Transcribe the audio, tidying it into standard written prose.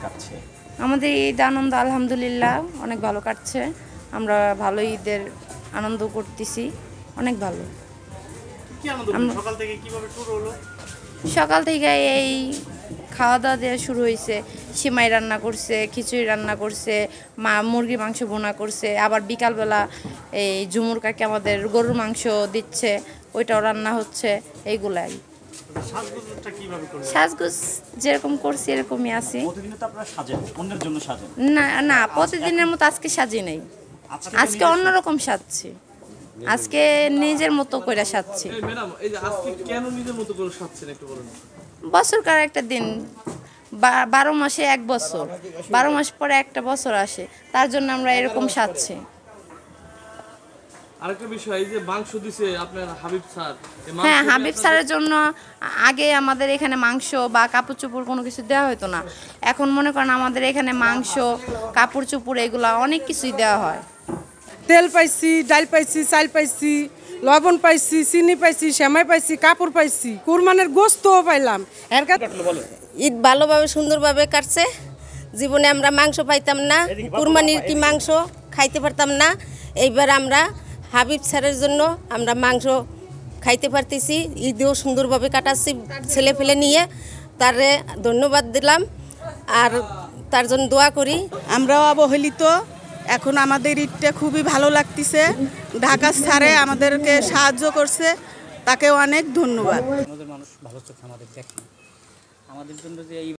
কাটছে? আমাদের ঈদ আনন্দ আলহামদুলিল্লাহ অনেক ভালো কাটছে। আমরা ভালো ঈদের আনন্দ করতেছি, অনেক ভালো। সকাল থেকে কিভাবে শুরু হলো? সকাল থেকে এই খাওয়া দাওয়া দিয়ে শুরু হয়েছে। সিমাই রান্না করছে, খিচুড়ি রান্না করছে, মা মুরগি মাংস ভুনা করছে। আবার বিকালবেলা এই ঝুমুর কাকি আমাদের গরুর মাংস দিচ্ছে, ওইটাও রান্না হচ্ছে। এইগুলাই সাজগোজ যেরকম করছি এরকমই আছি। প্রতিদিন তো আপনারা সাজেন, অন্যের জন্য সাজেন? না না, প্রতিদিনের মতো আজকে সাজি নাই, আজকে অন্যরকম সাজছি। আজকে নিজের মতো করে সাজছি। ম্যাডাম, এই যে আজকে কেন নিজের মতো করে সাজছেন একটু বলুন। বছরকার একটা দিন, 12 মাসে এক বছর, 12 মাস পরে একটা বছর আসে, তার জন্য আমরা এরকম সাজছি। আরেকটা বিষয়, এই যে মাংস দিছে আপনার হাবিব স্যার, হ্যাঁ, হাবিব স্যারের জন্য আগে আমাদের এখানে মাংস বা কাপড় চোপড় কোনো কিছু দেওয়া হতো না। এখন মনে করেন আমাদের এখানে মাংস, কাপড় চোপড় এগুলা অনেক কিছুই দেওয়া হয়। তেল পাইছি, ডাল পাইছি, চাল পাইছি, লবণ পাইছি, চিনি পাইছি, সেমাই পাইছি, কাপড় পাইছি, কুরবানের গোস্তও পাইলাম। ঈদ ভালোভাবে সুন্দরভাবে কাটছে। জীবনে আমরা মাংস পাইতাম না, কুরবানির কি মাংস খাইতে পারতাম না। এইবার আমরা হাবিব স্যারের জন্য আমরা মাংস খাইতে পারতেছি। ঈদেও সুন্দরভাবে কাটাচ্ছি ছেলে ফেলে নিয়ে, তারে ধন্যবাদ দিলাম আর তার জন্য দোয়া করি। আমরাও অবহেলিত, এখন আমাদের ঈদটা খুবই ভালো লাগতেছে। ঢাকা স্যারে আমাদেরকে সাহায্য করছে, তাকে অনেক ধন্যবাদ। আমাদের মানুষ ভালো চোখে আমাদের দেখে, আমাদের জন্য যে এই